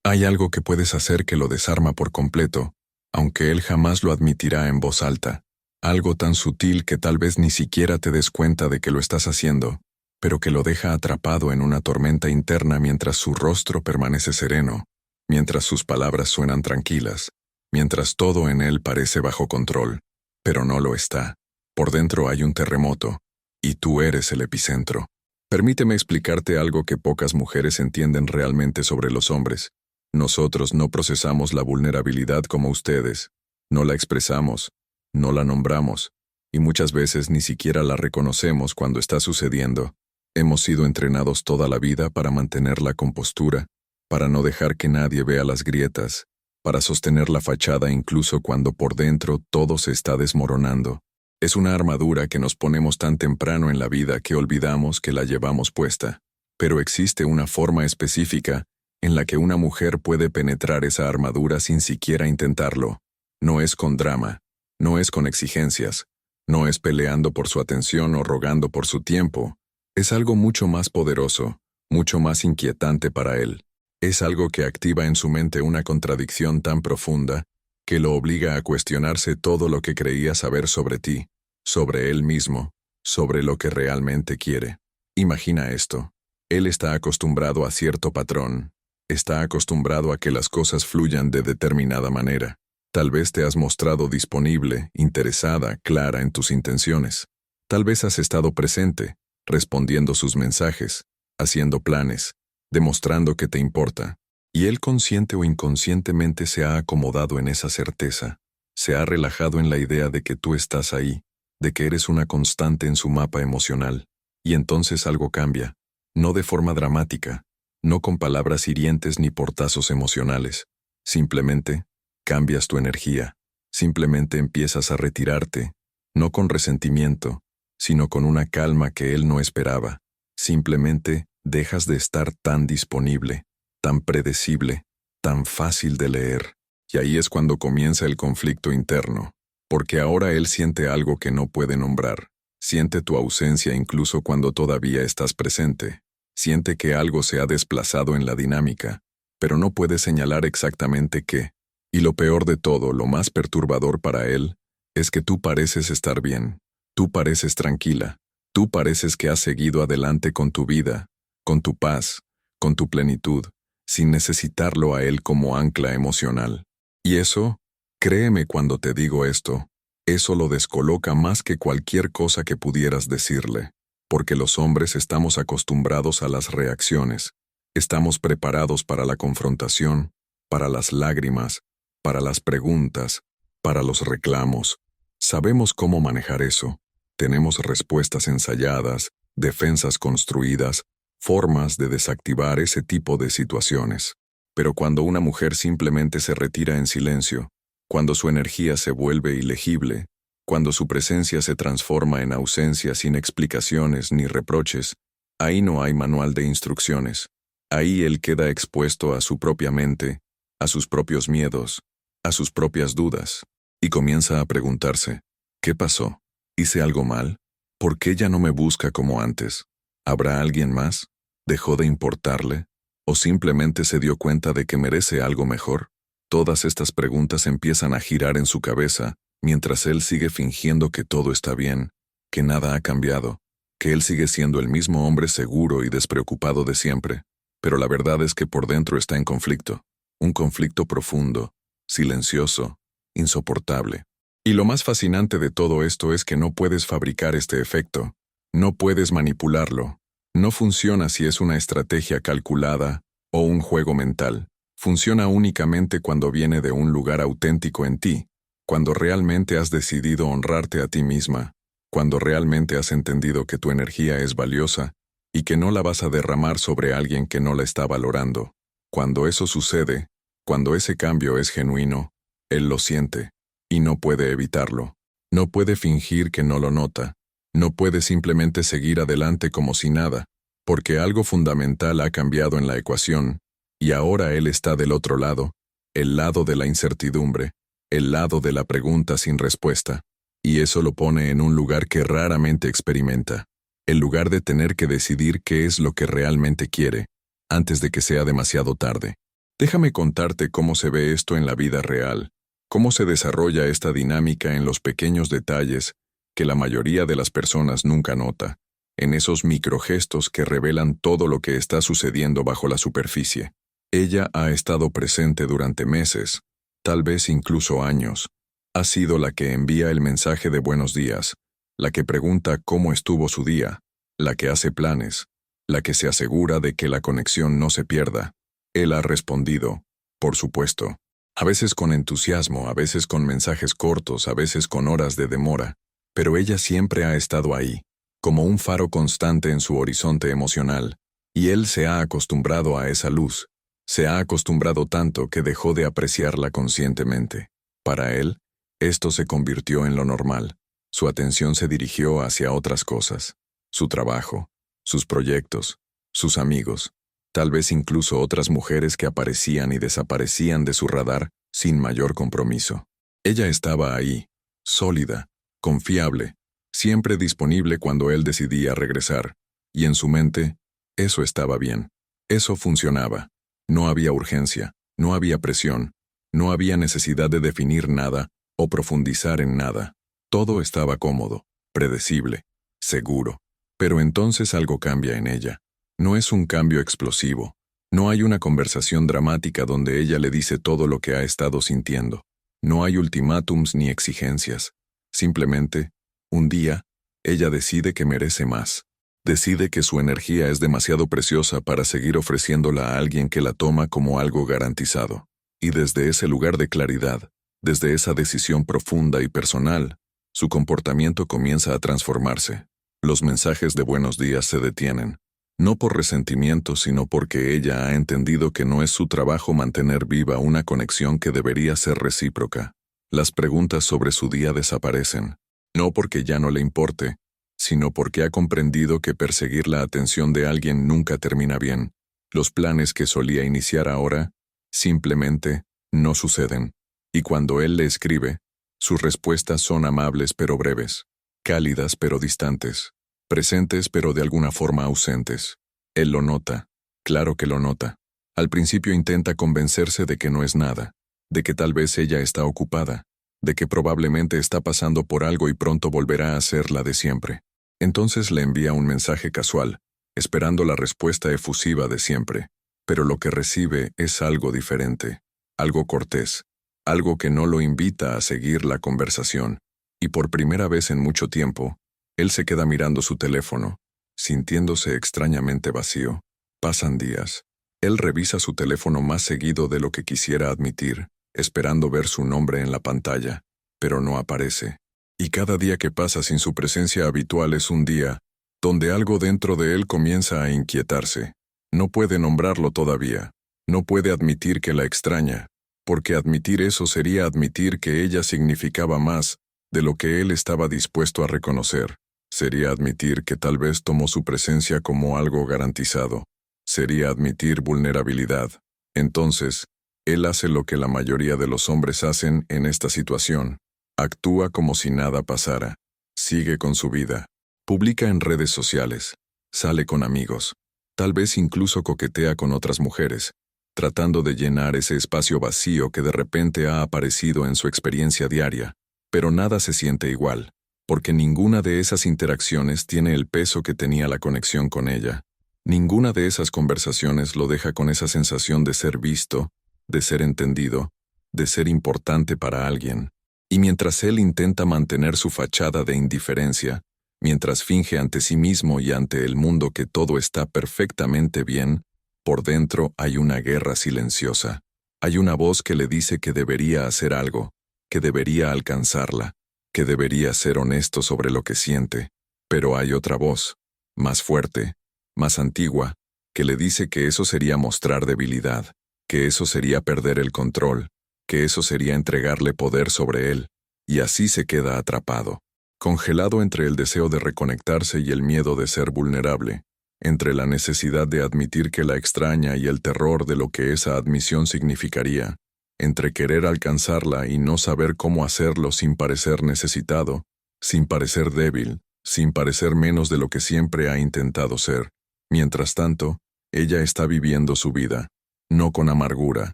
Hay algo que puedes hacer que lo desarma por completo, aunque él jamás lo admitirá en voz alta. Algo tan sutil que tal vez ni siquiera te des cuenta de que lo estás haciendo, pero que lo deja atrapado en una tormenta interna mientras su rostro permanece sereno, mientras sus palabras suenan tranquilas, mientras todo en él parece bajo control, pero no lo está. Por dentro hay un terremoto, y tú eres el epicentro. Permíteme explicarte algo que pocas mujeres entienden realmente sobre los hombres. Nosotros no procesamos la vulnerabilidad como ustedes, no la expresamos, no la nombramos, y muchas veces ni siquiera la reconocemos cuando está sucediendo. Hemos sido entrenados toda la vida para mantener la compostura, para no dejar que nadie vea las grietas, para sostener la fachada incluso cuando por dentro todo se está desmoronando. Es una armadura que nos ponemos tan temprano en la vida que olvidamos que la llevamos puesta. Pero existe una forma específica en la que una mujer puede penetrar esa armadura sin siquiera intentarlo. No es con drama, no es con exigencias, no es peleando por su atención o rogando por su tiempo. Es algo mucho más poderoso, mucho más inquietante para él. Es algo que activa en su mente una contradicción tan profunda que lo obliga a cuestionarse todo lo que creía saber sobre ti, sobre él mismo, sobre lo que realmente quiere. Imagina esto. Él está acostumbrado a cierto patrón, está acostumbrado a que las cosas fluyan de determinada manera. Tal vez te has mostrado disponible, interesada, clara en tus intenciones. Tal vez has estado presente, respondiendo sus mensajes, haciendo planes, demostrando que te importa. Y él consciente o inconscientemente se ha acomodado en esa certeza, se ha relajado en la idea de que tú estás ahí, de que eres una constante en su mapa emocional. Y entonces algo cambia, no de forma dramática, no con palabras hirientes ni portazos emocionales. Simplemente cambias tu energía, simplemente empiezas a retirarte, no con resentimiento, sino con una calma que él no esperaba. Simplemente dejas de estar tan disponible, tan predecible, tan fácil de leer. Y ahí es cuando comienza el conflicto interno, porque ahora él siente algo que no puede nombrar. Siente tu ausencia incluso cuando todavía estás presente. Siente que algo se ha desplazado en la dinámica, pero no puede señalar exactamente qué. Y lo peor de todo, lo más perturbador para él, es que tú pareces estar bien. Tú pareces tranquila. Tú pareces que has seguido adelante con tu vida, con tu paz, con tu plenitud, sin necesitarlo a él como ancla emocional. Y eso, créeme cuando te digo esto, eso lo descoloca más que cualquier cosa que pudieras decirle, porque los hombres estamos acostumbrados a las reacciones, estamos preparados para la confrontación, para las lágrimas, para las preguntas, para los reclamos. Sabemos cómo manejar eso, tenemos respuestas ensayadas, defensas construidas, formas de desactivar ese tipo de situaciones. Pero cuando una mujer simplemente se retira en silencio, cuando su energía se vuelve ilegible, cuando su presencia se transforma en ausencia sin explicaciones ni reproches, ahí no hay manual de instrucciones. Ahí él queda expuesto a su propia mente, a sus propios miedos, a sus propias dudas, y comienza a preguntarse, ¿qué pasó? ¿Hice algo mal? ¿Por qué ya no me busca como antes? ¿Habrá alguien más? ¿Dejó de importarle? ¿O simplemente se dio cuenta de que merece algo mejor? Todas estas preguntas empiezan a girar en su cabeza, mientras él sigue fingiendo que todo está bien, que nada ha cambiado, que él sigue siendo el mismo hombre seguro y despreocupado de siempre. Pero la verdad es que por dentro está en conflicto, un conflicto profundo, silencioso, insoportable. Y lo más fascinante de todo esto es que no puedes fabricar este efecto, no puedes manipularlo. No funciona si es una estrategia calculada o un juego mental. Funciona únicamente cuando viene de un lugar auténtico en ti, cuando realmente has decidido honrarte a ti misma, cuando realmente has entendido que tu energía es valiosa y que no la vas a derramar sobre alguien que no la está valorando. Cuando eso sucede, cuando ese cambio es genuino, él lo siente y no puede evitarlo. No puede fingir que no lo nota. No puede simplemente seguir adelante como si nada, porque algo fundamental ha cambiado en la ecuación, y ahora él está del otro lado, el lado de la incertidumbre, el lado de la pregunta sin respuesta, y eso lo pone en un lugar que raramente experimenta, el lugar de tener que decidir qué es lo que realmente quiere, antes de que sea demasiado tarde. Déjame contarte cómo se ve esto en la vida real, cómo se desarrolla esta dinámica en los pequeños detalles que la mayoría de las personas nunca nota, en esos microgestos que revelan todo lo que está sucediendo bajo la superficie. Ella ha estado presente durante meses, tal vez incluso años. Ha sido la que envía el mensaje de buenos días, la que pregunta cómo estuvo su día, la que hace planes, la que se asegura de que la conexión no se pierda. Él ha respondido, por supuesto, a veces con entusiasmo, a veces con mensajes cortos, a veces con horas de demora, pero ella siempre ha estado ahí, como un faro constante en su horizonte emocional, y él se ha acostumbrado a esa luz, se ha acostumbrado tanto que dejó de apreciarla conscientemente. Para él, esto se convirtió en lo normal. Su atención se dirigió hacia otras cosas, su trabajo, sus proyectos, sus amigos, tal vez incluso otras mujeres que aparecían y desaparecían de su radar sin mayor compromiso. Ella estaba ahí, sólida, confiable, siempre disponible cuando él decidía regresar, y en su mente, eso estaba bien. Eso funcionaba. No había urgencia, no había presión, no había necesidad de definir nada o profundizar en nada. Todo estaba cómodo, predecible, seguro. Pero entonces algo cambia en ella. No es un cambio explosivo. No hay una conversación dramática donde ella le dice todo lo que ha estado sintiendo. No hay ultimátums ni exigencias. Simplemente, un día, ella decide que merece más. Decide que su energía es demasiado preciosa para seguir ofreciéndola a alguien que la toma como algo garantizado. Y desde ese lugar de claridad, desde esa decisión profunda y personal, su comportamiento comienza a transformarse. Los mensajes de buenos días se detienen, no por resentimiento, sino porque ella ha entendido que no es su trabajo mantener viva una conexión que debería ser recíproca. Las preguntas sobre su día desaparecen, no porque ya no le importe, sino porque ha comprendido que perseguir la atención de alguien nunca termina bien. Los planes que solía iniciar ahora, simplemente, no suceden. Y cuando él le escribe, sus respuestas son amables pero breves, cálidas pero distantes, presentes pero de alguna forma ausentes. Él lo nota, claro que lo nota. Al principio intenta convencerse de que no es nada, de que tal vez ella está ocupada, de que probablemente está pasando por algo y pronto volverá a ser la de siempre. Entonces le envía un mensaje casual, esperando la respuesta efusiva de siempre. Pero lo que recibe es algo diferente, algo cortés, algo que no lo invita a seguir la conversación. Y por primera vez en mucho tiempo, él se queda mirando su teléfono, sintiéndose extrañamente vacío. Pasan días. Él revisa su teléfono más seguido de lo que quisiera admitir, esperando ver su nombre en la pantalla, pero no aparece. Y cada día que pasa sin su presencia habitual es un día donde algo dentro de él comienza a inquietarse. No puede nombrarlo todavía. No puede admitir que la extraña, porque admitir eso sería admitir que ella significaba más de lo que él estaba dispuesto a reconocer. Sería admitir que tal vez tomó su presencia como algo garantizado. Sería admitir vulnerabilidad. Entonces, él hace lo que la mayoría de los hombres hacen en esta situación. Actúa como si nada pasara. Sigue con su vida. Publica en redes sociales. Sale con amigos. Tal vez incluso coquetea con otras mujeres, tratando de llenar ese espacio vacío que de repente ha aparecido en su experiencia diaria. Pero nada se siente igual, porque ninguna de esas interacciones tiene el peso que tenía la conexión con ella. Ninguna de esas conversaciones lo deja con esa sensación de ser visto, de ser entendido, de ser importante para alguien. Y mientras él intenta mantener su fachada de indiferencia, mientras finge ante sí mismo y ante el mundo que todo está perfectamente bien, por dentro hay una guerra silenciosa. Hay una voz que le dice que debería hacer algo, que debería alcanzarla, que debería ser honesto sobre lo que siente. Pero hay otra voz, más fuerte, más antigua, que le dice que eso sería mostrar debilidad, que eso sería perder el control, que eso sería entregarle poder sobre él, y así se queda atrapado, congelado entre el deseo de reconectarse y el miedo de ser vulnerable, entre la necesidad de admitir que la extraña y el terror de lo que esa admisión significaría, entre querer alcanzarla y no saber cómo hacerlo sin parecer necesitado, sin parecer débil, sin parecer menos de lo que siempre ha intentado ser. Mientras tanto, ella está viviendo su vida, no con amargura,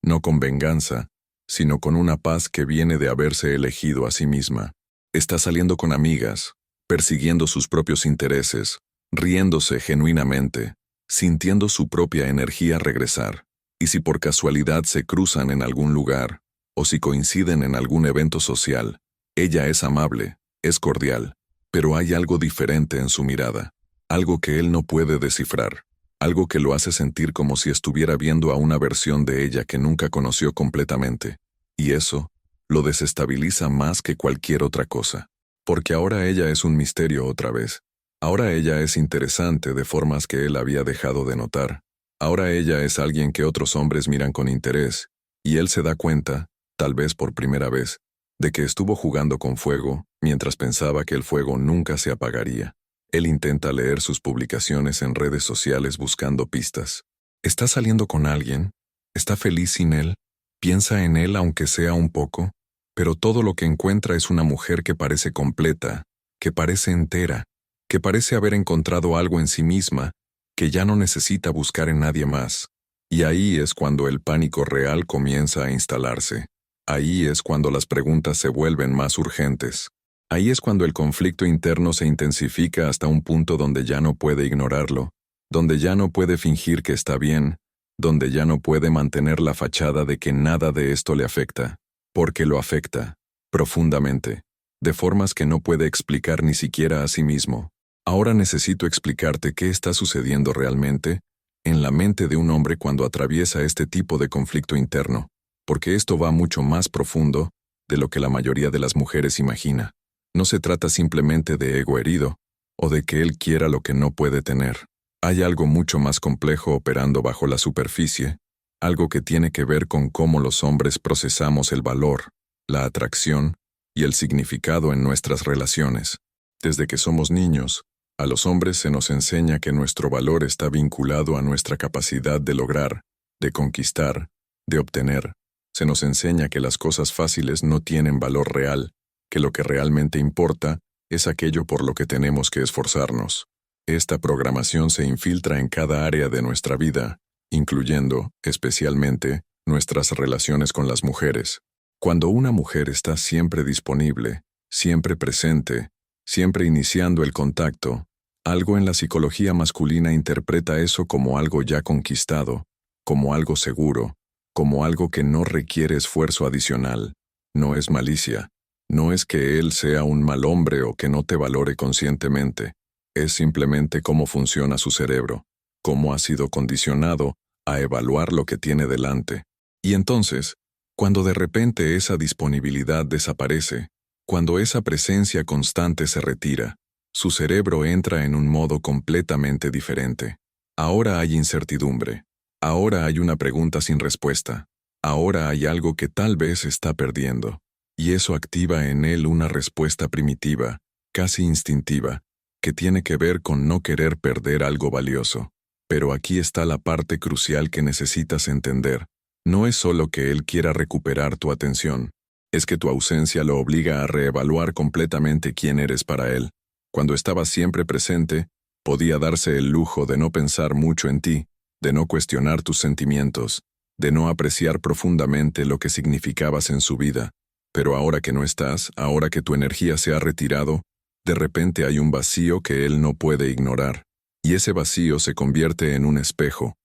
no con venganza, sino con una paz que viene de haberse elegido a sí misma. Está saliendo con amigas, persiguiendo sus propios intereses, riéndose genuinamente, sintiendo su propia energía regresar. Y si por casualidad se cruzan en algún lugar, o si coinciden en algún evento social, ella es amable, es cordial, pero hay algo diferente en su mirada, algo que él no puede descifrar, algo que lo hace sentir como si estuviera viendo a una versión de ella que nunca conoció completamente. Y eso lo desestabiliza más que cualquier otra cosa. Porque ahora ella es un misterio otra vez. Ahora ella es interesante de formas que él había dejado de notar. Ahora ella es alguien que otros hombres miran con interés, y él se da cuenta, tal vez por primera vez, de que estuvo jugando con fuego mientras pensaba que el fuego nunca se apagaría. Él intenta leer sus publicaciones en redes sociales buscando pistas. ¿Está saliendo con alguien? ¿Está feliz sin él? ¿Piensa en él aunque sea un poco? Pero todo lo que encuentra es una mujer que parece completa, que parece entera, que parece haber encontrado algo en sí misma, que ya no necesita buscar en nadie más. Y ahí es cuando el pánico real comienza a instalarse. Ahí es cuando las preguntas se vuelven más urgentes. Ahí es cuando el conflicto interno se intensifica hasta un punto donde ya no puede ignorarlo, donde ya no puede fingir que está bien, donde ya no puede mantener la fachada de que nada de esto le afecta, porque lo afecta, profundamente, de formas que no puede explicar ni siquiera a sí mismo. Ahora necesito explicarte qué está sucediendo realmente en la mente de un hombre cuando atraviesa este tipo de conflicto interno, porque esto va mucho más profundo de lo que la mayoría de las mujeres imagina. No se trata simplemente de ego herido, o de que él quiera lo que no puede tener. Hay algo mucho más complejo operando bajo la superficie, algo que tiene que ver con cómo los hombres procesamos el valor, la atracción y el significado en nuestras relaciones. Desde que somos niños, a los hombres se nos enseña que nuestro valor está vinculado a nuestra capacidad de lograr, de conquistar, de obtener. Se nos enseña que las cosas fáciles no tienen valor real, que lo que realmente importa es aquello por lo que tenemos que esforzarnos. Esta programación se infiltra en cada área de nuestra vida, incluyendo, especialmente, nuestras relaciones con las mujeres. Cuando una mujer está siempre disponible, siempre presente, siempre iniciando el contacto, algo en la psicología masculina interpreta eso como algo ya conquistado, como algo seguro, como algo que no requiere esfuerzo adicional. No es malicia, no es que él sea un mal hombre o que no te valore conscientemente, es simplemente cómo funciona su cerebro, cómo ha sido condicionado a evaluar lo que tiene delante. Y entonces, cuando de repente esa disponibilidad desaparece, cuando esa presencia constante se retira, su cerebro entra en un modo completamente diferente. Ahora hay incertidumbre. Ahora hay una pregunta sin respuesta. Ahora hay algo que tal vez está perdiendo. Y eso activa en él una respuesta primitiva, casi instintiva, que tiene que ver con no querer perder algo valioso. Pero aquí está la parte crucial que necesitas entender. No es solo que él quiera recuperar tu atención, es que tu ausencia lo obliga a reevaluar completamente quién eres para él. Cuando estabas siempre presente, podía darse el lujo de no pensar mucho en ti, de no cuestionar tus sentimientos, de no apreciar profundamente lo que significabas en su vida. Pero ahora que no estás, ahora que tu energía se ha retirado, de repente hay un vacío que él no puede ignorar. Y ese vacío se convierte en un espejo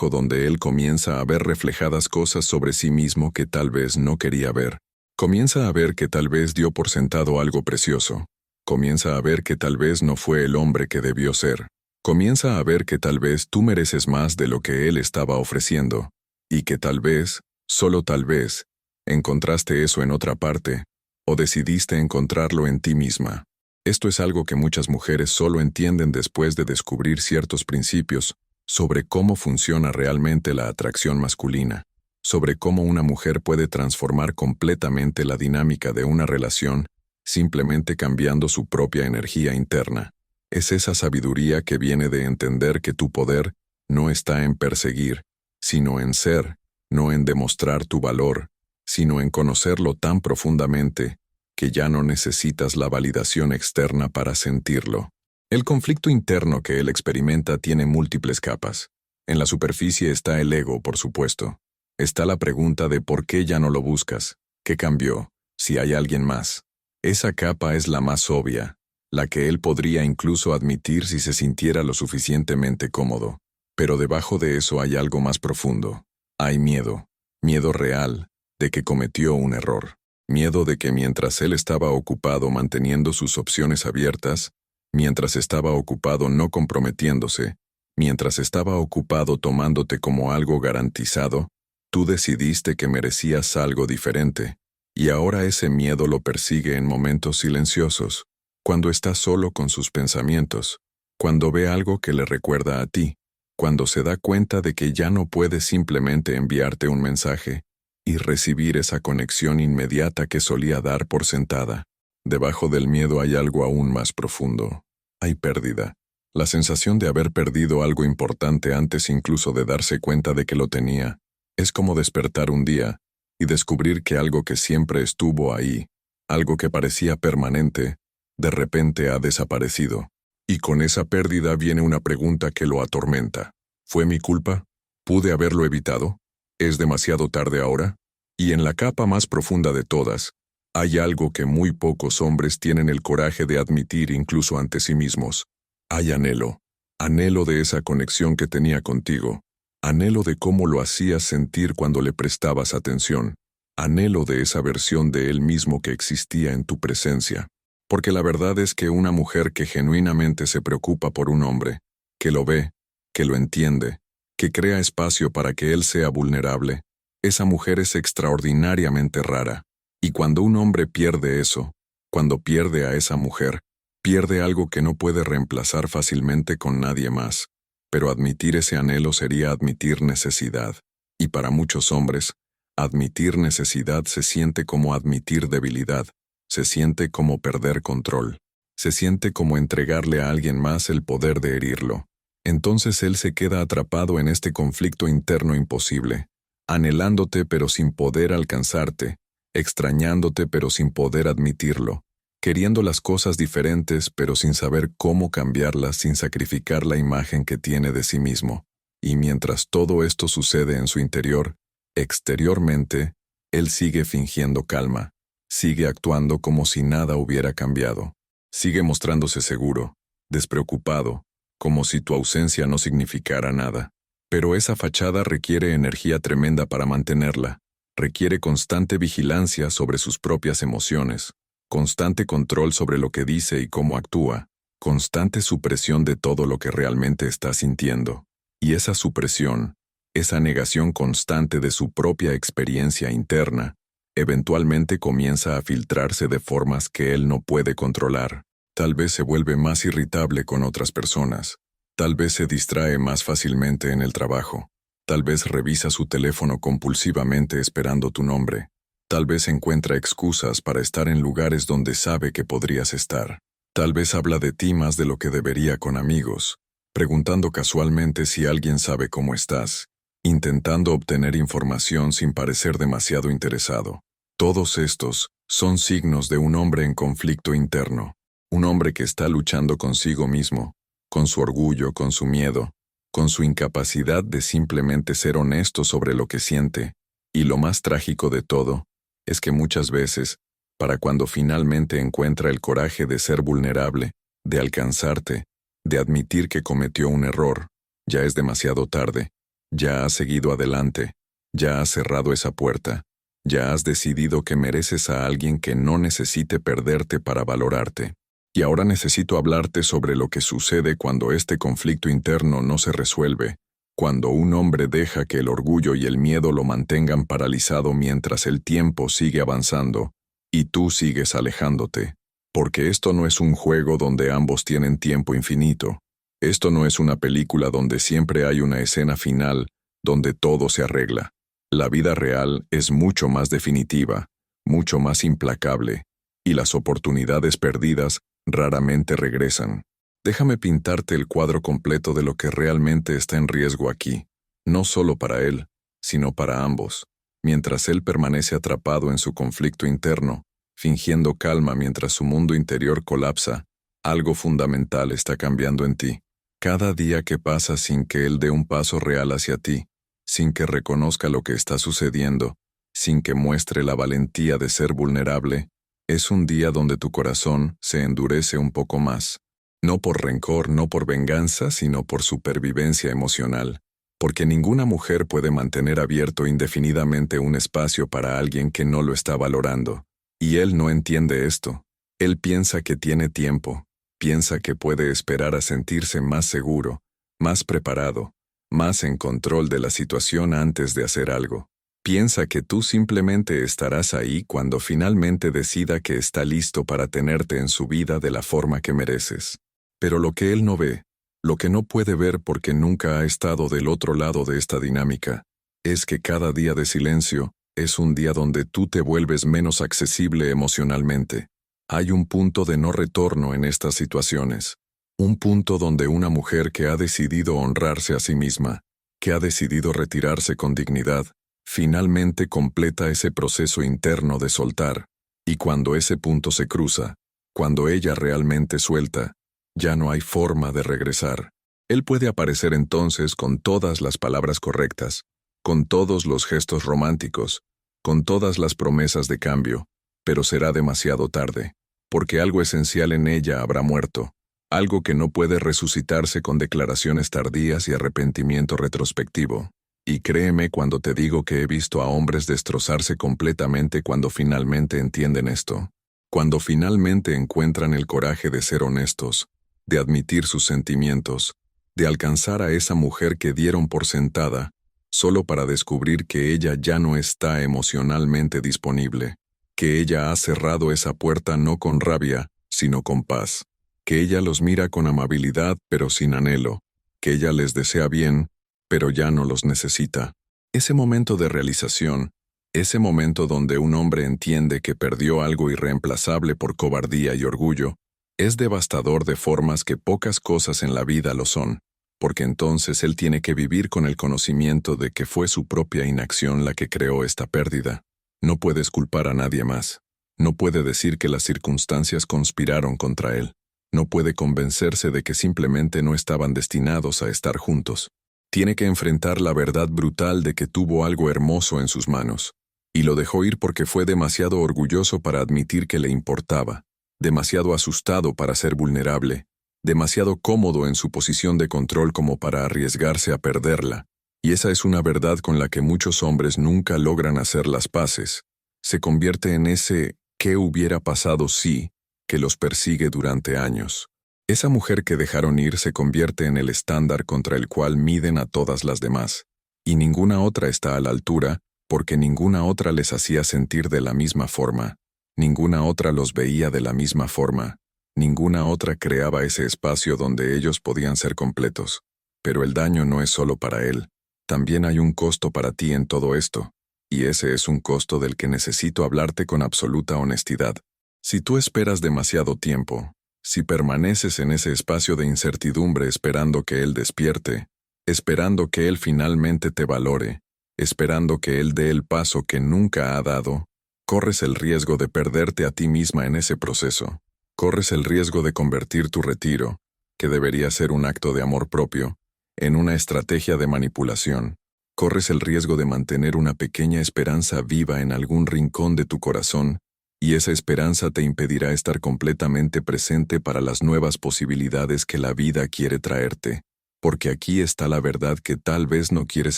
donde él comienza a ver reflejadas cosas sobre sí mismo que tal vez no quería ver. Comienza a ver que tal vez dio por sentado algo precioso. Comienza a ver que tal vez no fue el hombre que debió ser. Comienza a ver que tal vez tú mereces más de lo que él estaba ofreciendo. Y que tal vez, solo tal vez, encontraste eso en otra parte, o decidiste encontrarlo en ti misma. Esto es algo que muchas mujeres solo entienden después de descubrir ciertos principios sobre cómo funciona realmente la atracción masculina, sobre cómo una mujer puede transformar completamente la dinámica de una relación simplemente cambiando su propia energía interna. Es esa sabiduría que viene de entender que tu poder no está en perseguir, sino en ser, no en demostrar tu valor, sino en conocerlo tan profundamente que ya no necesitas la validación externa para sentirlo. El conflicto interno que él experimenta tiene múltiples capas. En la superficie está el ego, por supuesto. Está la pregunta de por qué ya no lo buscas, qué cambió, si hay alguien más. Esa capa es la más obvia, la que él podría incluso admitir si se sintiera lo suficientemente cómodo. Pero debajo de eso hay algo más profundo. Hay miedo, miedo real, de que cometió un error. Miedo de que mientras él estaba ocupado manteniendo sus opciones abiertas, mientras estaba ocupado no comprometiéndose, mientras estaba ocupado tomándote como algo garantizado, tú decidiste que merecías algo diferente, y ahora ese miedo lo persigue en momentos silenciosos, cuando está solo con sus pensamientos, cuando ve algo que le recuerda a ti, cuando se da cuenta de que ya no puede simplemente enviarte un mensaje y recibir esa conexión inmediata que solía dar por sentada. Debajo del miedo hay algo aún más profundo. Hay pérdida. La sensación de haber perdido algo importante antes incluso de darse cuenta de que lo tenía. Es como despertar un día y descubrir que algo que siempre estuvo ahí, algo que parecía permanente, de repente ha desaparecido. Y con esa pérdida viene una pregunta que lo atormenta. ¿Fue mi culpa? ¿Pude haberlo evitado? ¿Es demasiado tarde ahora? Y en la capa más profunda de todas, hay algo que muy pocos hombres tienen el coraje de admitir incluso ante sí mismos. Hay anhelo. Anhelo de esa conexión que tenía contigo. Anhelo de cómo lo hacías sentir cuando le prestabas atención. Anhelo de esa versión de él mismo que existía en tu presencia. Porque la verdad es que una mujer que genuinamente se preocupa por un hombre, que lo ve, que lo entiende, que crea espacio para que él sea vulnerable, esa mujer es extraordinariamente rara. Y cuando un hombre pierde eso, cuando pierde a esa mujer, pierde algo que no puede reemplazar fácilmente con nadie más. Pero admitir ese anhelo sería admitir necesidad. Y para muchos hombres, admitir necesidad se siente como admitir debilidad, se siente como perder control, se siente como entregarle a alguien más el poder de herirlo. Entonces él se queda atrapado en este conflicto interno imposible, anhelándote pero sin poder alcanzarte, extrañándote pero sin poder admitirlo, queriendo las cosas diferentes pero sin saber cómo cambiarlas sin sacrificar la imagen que tiene de sí mismo. Y mientras todo esto sucede en su interior, exteriormente, él sigue fingiendo calma, sigue actuando como si nada hubiera cambiado, sigue mostrándose seguro, despreocupado, como si tu ausencia no significara nada. Pero esa fachada requiere energía tremenda para mantenerla, requiere constante vigilancia sobre sus propias emociones, constante control sobre lo que dice y cómo actúa, constante supresión de todo lo que realmente está sintiendo. Y esa supresión, esa negación constante de su propia experiencia interna, eventualmente comienza a filtrarse de formas que él no puede controlar. Tal vez se vuelve más irritable con otras personas. Tal vez se distrae más fácilmente en el trabajo. Tal vez revisa su teléfono compulsivamente esperando tu nombre. Tal vez encuentra excusas para estar en lugares donde sabe que podrías estar. Tal vez habla de ti más de lo que debería con amigos, preguntando casualmente si alguien sabe cómo estás, intentando obtener información sin parecer demasiado interesado. Todos estos son signos de un hombre en conflicto interno, un hombre que está luchando consigo mismo, con su orgullo, con su miedo, con su incapacidad de simplemente ser honesto sobre lo que siente. Y lo más trágico de todo es que muchas veces, para cuando finalmente encuentra el coraje de ser vulnerable, de alcanzarte, de admitir que cometió un error, ya es demasiado tarde, ya has seguido adelante, ya has cerrado esa puerta, ya has decidido que mereces a alguien que no necesite perderte para valorarte. Y ahora necesito hablarte sobre lo que sucede cuando este conflicto interno no se resuelve, cuando un hombre deja que el orgullo y el miedo lo mantengan paralizado mientras el tiempo sigue avanzando, y tú sigues alejándote. Porque esto no es un juego donde ambos tienen tiempo infinito. Esto no es una película donde siempre hay una escena final, donde todo se arregla. La vida real es mucho más definitiva, mucho más implacable, y las oportunidades perdidas raramente regresan. Déjame pintarte el cuadro completo de lo que realmente está en riesgo aquí, no solo para él, sino para ambos. Mientras él permanece atrapado en su conflicto interno, fingiendo calma mientras su mundo interior colapsa, algo fundamental está cambiando en ti. Cada día que pasa sin que él dé un paso real hacia ti, sin que reconozca lo que está sucediendo, sin que muestre la valentía de ser vulnerable, es un día donde tu corazón se endurece un poco más. No por rencor, no por venganza, sino por supervivencia emocional. Porque ninguna mujer puede mantener abierto indefinidamente un espacio para alguien que no lo está valorando. Y él no entiende esto. Él piensa que tiene tiempo, piensa que puede esperar a sentirse más seguro, más preparado, más en control de la situación antes de hacer algo. Piensa que tú simplemente estarás ahí cuando finalmente decida que está listo para tenerte en su vida de la forma que mereces. Pero lo que él no ve, lo que no puede ver porque nunca ha estado del otro lado de esta dinámica, es que cada día de silencio es un día donde tú te vuelves menos accesible emocionalmente. Hay un punto de no retorno en estas situaciones. Un punto donde una mujer que ha decidido honrarse a sí misma, que ha decidido retirarse con dignidad, finalmente completa ese proceso interno de soltar. Y cuando ese punto se cruza, cuando ella realmente suelta, ya no hay forma de regresar. Él puede aparecer entonces con todas las palabras correctas, con todos los gestos románticos, con todas las promesas de cambio, pero será demasiado tarde, porque algo esencial en ella habrá muerto, algo que no puede resucitarse con declaraciones tardías y arrepentimiento retrospectivo. Y créeme cuando te digo que he visto a hombres destrozarse completamente cuando finalmente entienden esto, cuando finalmente encuentran el coraje de ser honestos, de admitir sus sentimientos, de alcanzar a esa mujer que dieron por sentada, solo para descubrir que ella ya no está emocionalmente disponible, que ella ha cerrado esa puerta no con rabia, sino con paz, que ella los mira con amabilidad pero sin anhelo, que ella les desea bien, pero ya no los necesita. Ese momento de realización, ese momento donde un hombre entiende que perdió algo irreemplazable por cobardía y orgullo, es devastador de formas que pocas cosas en la vida lo son, porque entonces él tiene que vivir con el conocimiento de que fue su propia inacción la que creó esta pérdida. No puedes culpar a nadie más. No puede decir que las circunstancias conspiraron contra él. No puede convencerse de que simplemente no estaban destinados a estar juntos. Tiene que enfrentar la verdad brutal de que tuvo algo hermoso en sus manos, y lo dejó ir porque fue demasiado orgulloso para admitir que le importaba, demasiado asustado para ser vulnerable, demasiado cómodo en su posición de control como para arriesgarse a perderla. Y esa es una verdad con la que muchos hombres nunca logran hacer las paces. Se convierte en ese «¿qué hubiera pasado si?» que los persigue durante años. Esa mujer que dejaron ir se convierte en el estándar contra el cual miden a todas las demás. Y ninguna otra está a la altura, porque ninguna otra les hacía sentir de la misma forma. Ninguna otra los veía de la misma forma. Ninguna otra creaba ese espacio donde ellos podían ser completos. Pero el daño no es solo para él. También hay un costo para ti en todo esto. Y ese es un costo del que necesito hablarte con absoluta honestidad. Si tú esperas demasiado tiempo, si permaneces en ese espacio de incertidumbre esperando que él despierte, esperando que él finalmente te valore, esperando que él dé el paso que nunca ha dado, corres el riesgo de perderte a ti misma en ese proceso. Corres el riesgo de convertir tu retiro, que debería ser un acto de amor propio, en una estrategia de manipulación. Corres el riesgo de mantener una pequeña esperanza viva en algún rincón de tu corazón, y esa esperanza te impedirá estar completamente presente para las nuevas posibilidades que la vida quiere traerte. Porque aquí está la verdad que tal vez no quieres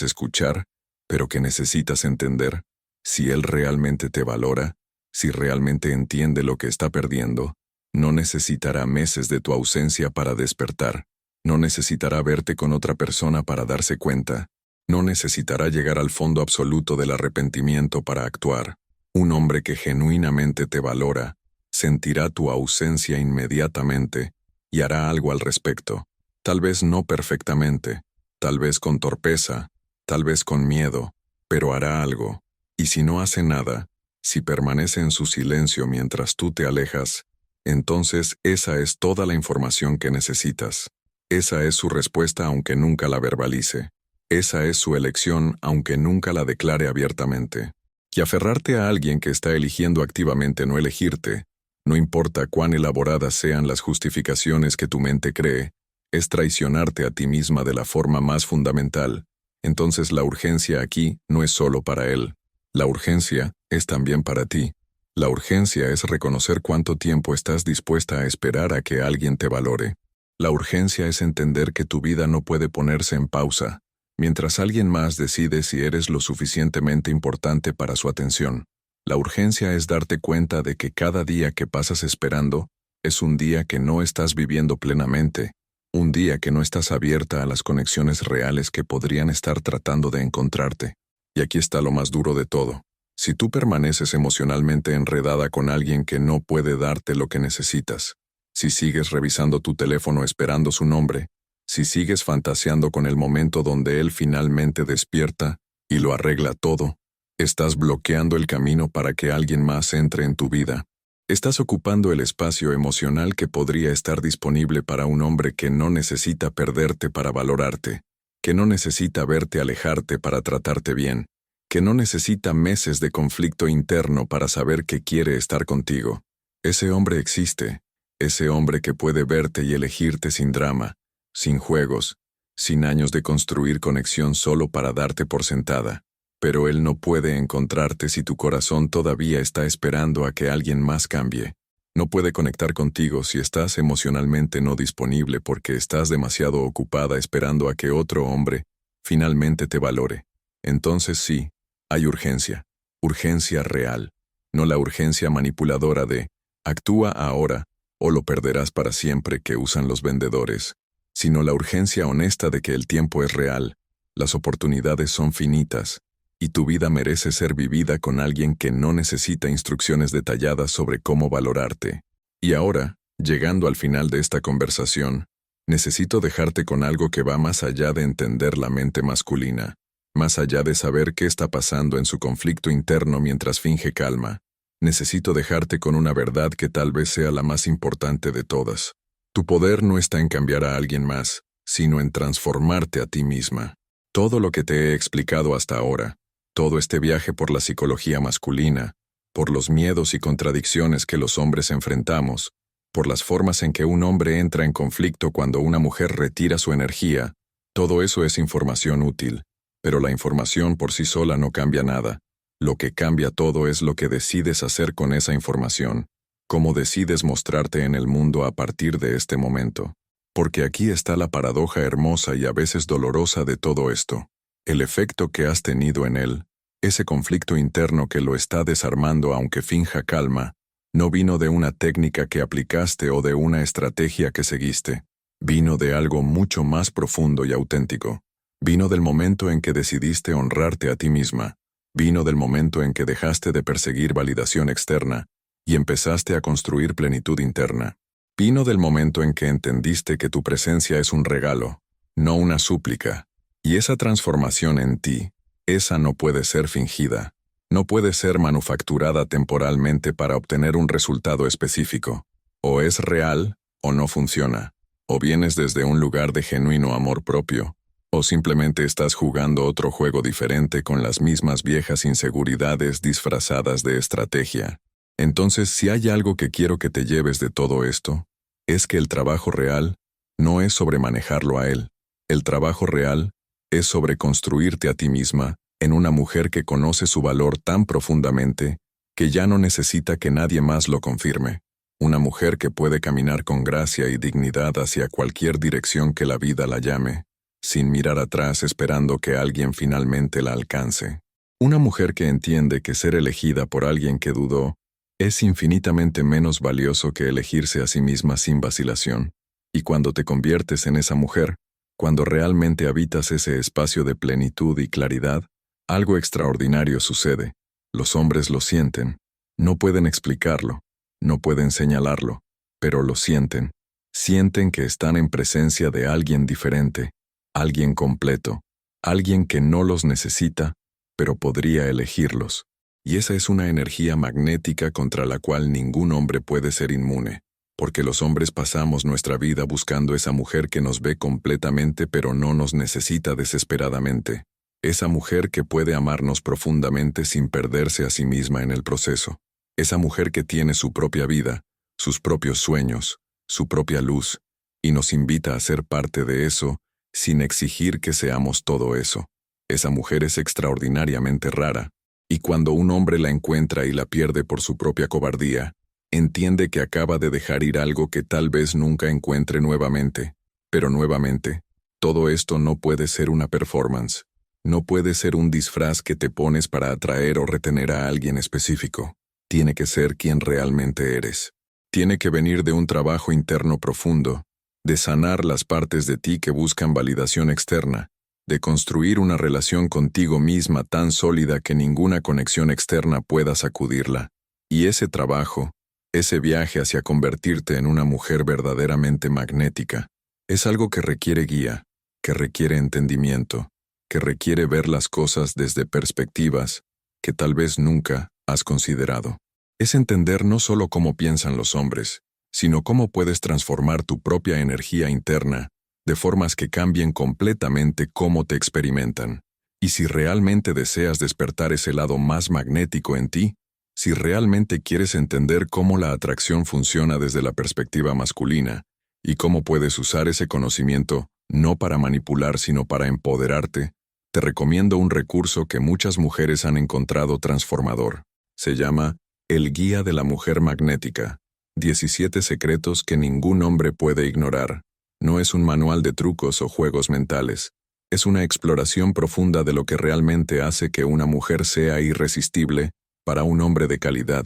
escuchar, pero que necesitas entender. Si él realmente te valora, si realmente entiende lo que está perdiendo, no necesitará meses de tu ausencia para despertar. No necesitará verte con otra persona para darse cuenta. No necesitará llegar al fondo absoluto del arrepentimiento para actuar. Un hombre que genuinamente te valora, sentirá tu ausencia inmediatamente y hará algo al respecto. Tal vez no perfectamente, tal vez con torpeza, tal vez con miedo, pero hará algo. Y si no hace nada, si permanece en su silencio mientras tú te alejas, entonces esa es toda la información que necesitas. Esa es su respuesta aunque nunca la verbalice. Esa es su elección aunque nunca la declare abiertamente. Y aferrarte a alguien que está eligiendo activamente no elegirte, no importa cuán elaboradas sean las justificaciones que tu mente cree, es traicionarte a ti misma de la forma más fundamental. Entonces la urgencia aquí no es solo para él. La urgencia es también para ti. La urgencia es reconocer cuánto tiempo estás dispuesta a esperar a que alguien te valore. La urgencia es entender que tu vida no puede ponerse en pausa, mientras alguien más decide si eres lo suficientemente importante para su atención. La urgencia es darte cuenta de que cada día que pasas esperando es un día que no estás viviendo plenamente, un día que no estás abierta a las conexiones reales que podrían estar tratando de encontrarte. Y aquí está lo más duro de todo. Si tú permaneces emocionalmente enredada con alguien que no puede darte lo que necesitas, si sigues revisando tu teléfono esperando su nombre, si sigues fantaseando con el momento donde él finalmente despierta y lo arregla todo, estás bloqueando el camino para que alguien más entre en tu vida. Estás ocupando el espacio emocional que podría estar disponible para un hombre que no necesita perderte para valorarte, que no necesita verte alejarte para tratarte bien, que no necesita meses de conflicto interno para saber que quiere estar contigo. Ese hombre existe, ese hombre que puede verte y elegirte sin drama, sin juegos, sin años de construir conexión solo para darte por sentada. Pero él no puede encontrarte si tu corazón todavía está esperando a que alguien más cambie. No puede conectar contigo si estás emocionalmente no disponible porque estás demasiado ocupada esperando a que otro hombre finalmente te valore. Entonces sí, hay urgencia. Urgencia real. No la urgencia manipuladora de actúa ahora o lo perderás para siempre que usan los vendedores, sino la urgencia honesta de que el tiempo es real, las oportunidades son finitas, y tu vida merece ser vivida con alguien que no necesita instrucciones detalladas sobre cómo valorarte. Y ahora, llegando al final de esta conversación, necesito dejarte con algo que va más allá de entender la mente masculina, más allá de saber qué está pasando en su conflicto interno mientras finge calma. Necesito dejarte con una verdad que tal vez sea la más importante de todas. Tu poder no está en cambiar a alguien más, sino en transformarte a ti misma. Todo lo que te he explicado hasta ahora, todo este viaje por la psicología masculina, por los miedos y contradicciones que los hombres enfrentamos, por las formas en que un hombre entra en conflicto cuando una mujer retira su energía, todo eso es información útil, pero la información por sí sola no cambia nada. Lo que cambia todo es lo que decides hacer con esa información, cómo decides mostrarte en el mundo a partir de este momento. Porque aquí está la paradoja hermosa y a veces dolorosa de todo esto. El efecto que has tenido en él, ese conflicto interno que lo está desarmando aunque finja calma, no vino de una técnica que aplicaste o de una estrategia que seguiste. Vino de algo mucho más profundo y auténtico. Vino del momento en que decidiste honrarte a ti misma. Vino del momento en que dejaste de perseguir validación externa y empezaste a construir plenitud interna. Vino del momento en que entendiste que tu presencia es un regalo, no una súplica. Y esa transformación en ti, esa no puede ser fingida, no puede ser manufacturada temporalmente para obtener un resultado específico. O es real, o no funciona. O vienes desde un lugar de genuino amor propio, o simplemente estás jugando otro juego diferente con las mismas viejas inseguridades disfrazadas de estrategia. Entonces, si hay algo que quiero que te lleves de todo esto, es que el trabajo real no es sobre manejarlo a él. El trabajo real es sobre construirte a ti misma en una mujer que conoce su valor tan profundamente que ya no necesita que nadie más lo confirme. Una mujer que puede caminar con gracia y dignidad hacia cualquier dirección que la vida la llame, sin mirar atrás esperando que alguien finalmente la alcance. Una mujer que entiende que ser elegida por alguien que dudó es infinitamente menos valioso que elegirse a sí misma sin vacilación. Y cuando te conviertes en esa mujer, cuando realmente habitas ese espacio de plenitud y claridad, algo extraordinario sucede. Los hombres lo sienten. No pueden explicarlo, no pueden señalarlo, pero lo sienten. Sienten que están en presencia de alguien diferente, alguien completo, alguien que no los necesita, pero podría elegirlos. Y esa es una energía magnética contra la cual ningún hombre puede ser inmune, porque los hombres pasamos nuestra vida buscando esa mujer que nos ve completamente pero no nos necesita desesperadamente. Esa mujer que puede amarnos profundamente sin perderse a sí misma en el proceso. Esa mujer que tiene su propia vida, sus propios sueños, su propia luz, y nos invita a ser parte de eso sin exigir que seamos todo eso. Esa mujer es extraordinariamente rara, y cuando un hombre la encuentra y la pierde por su propia cobardía, entiende que acaba de dejar ir algo que tal vez nunca encuentre nuevamente. Pero nuevamente, todo esto no puede ser una performance. No puede ser un disfraz que te pones para atraer o retener a alguien específico. Tiene que ser quien realmente eres. Tiene que venir de un trabajo interno profundo, de sanar las partes de ti que buscan validación externa, de construir una relación contigo misma tan sólida que ninguna conexión externa pueda sacudirla. Y ese trabajo, ese viaje hacia convertirte en una mujer verdaderamente magnética, es algo que requiere guía, que requiere entendimiento, que requiere ver las cosas desde perspectivas que tal vez nunca has considerado. Es entender no solo cómo piensan los hombres, sino cómo puedes transformar tu propia energía interna de formas que cambien completamente cómo te experimentan. Y si realmente deseas despertar ese lado más magnético en ti, si realmente quieres entender cómo la atracción funciona desde la perspectiva masculina, y cómo puedes usar ese conocimiento no para manipular sino para empoderarte, te recomiendo un recurso que muchas mujeres han encontrado transformador. Se llama El Guía de la Mujer Magnética. 17 secretos que ningún hombre puede ignorar. No es un manual de trucos o juegos mentales. Es una exploración profunda de lo que realmente hace que una mujer sea irresistible para un hombre de calidad,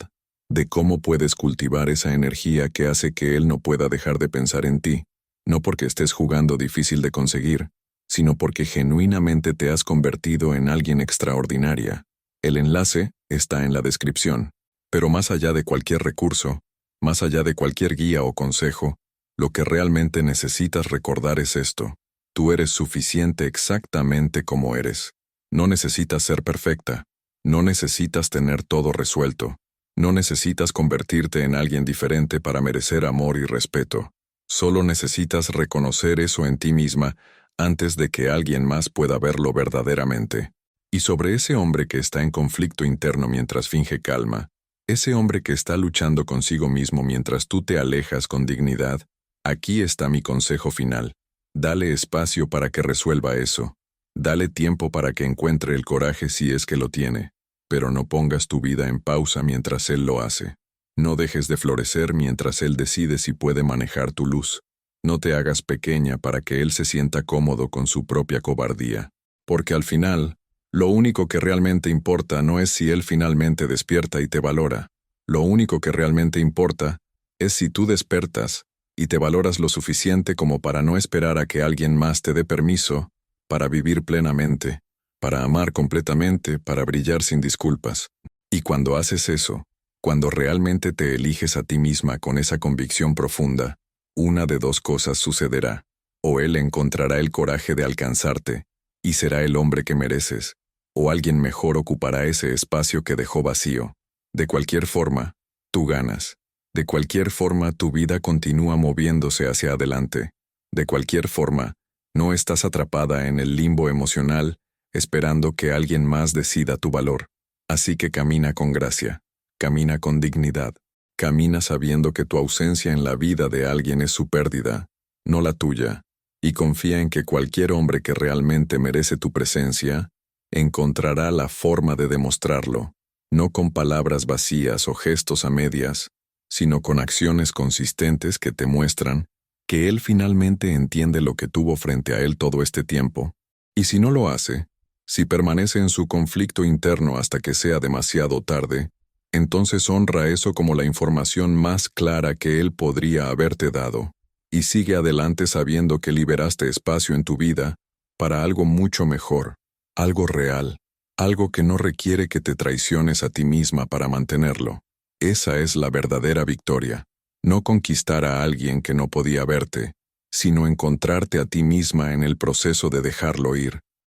de cómo puedes cultivar esa energía que hace que él no pueda dejar de pensar en ti, no porque estés jugando difícil de conseguir, sino porque genuinamente te has convertido en alguien extraordinaria. El enlace está en la descripción. Pero más allá de cualquier recurso, más allá de cualquier guía o consejo, lo que realmente necesitas recordar es esto. Tú eres suficiente exactamente como eres. No necesitas ser perfecta. No necesitas tener todo resuelto. No necesitas convertirte en alguien diferente para merecer amor y respeto. Solo necesitas reconocer eso en ti misma antes de que alguien más pueda verlo verdaderamente. Y sobre ese hombre que está en conflicto interno mientras finge calma, ese hombre que está luchando consigo mismo mientras tú te alejas con dignidad, aquí está mi consejo final. Dale espacio para que resuelva eso. Dale tiempo para que encuentre el coraje si es que lo tiene. Pero no pongas tu vida en pausa mientras él lo hace. No dejes de florecer mientras él decide si puede manejar tu luz. No te hagas pequeña para que él se sienta cómodo con su propia cobardía. Porque al final, lo único que realmente importa no es si él finalmente despierta y te valora. Lo único que realmente importa es si tú despertas y te valoras lo suficiente como para no esperar a que alguien más te dé permiso para vivir plenamente, para amar completamente, para brillar sin disculpas. Y cuando haces eso, cuando realmente te eliges a ti misma con esa convicción profunda, una de dos cosas sucederá. O él encontrará el coraje de alcanzarte, y será el hombre que mereces, o alguien mejor ocupará ese espacio que dejó vacío. De cualquier forma, tú ganas. De cualquier forma, tu vida continúa moviéndose hacia adelante. De cualquier forma, no estás atrapada en el limbo emocional, esperando que alguien más decida tu valor. Así que camina con gracia, camina con dignidad, camina sabiendo que tu ausencia en la vida de alguien es su pérdida, no la tuya, y confía en que cualquier hombre que realmente merece tu presencia encontrará la forma de demostrarlo, no con palabras vacías o gestos a medias, sino con acciones consistentes que te muestran que él finalmente entiende lo que tuvo frente a él todo este tiempo. Y si no lo hace, si permanece en su conflicto interno hasta que sea demasiado tarde, entonces honra eso como la información más clara que él podría haberte dado, y sigue adelante sabiendo que liberaste espacio en tu vida para algo mucho mejor, algo real, algo que no requiere que te traiciones a ti misma para mantenerlo. Esa es la verdadera victoria. No conquistar a alguien que no podía verte, sino encontrarte a ti misma en el proceso de dejarlo ir.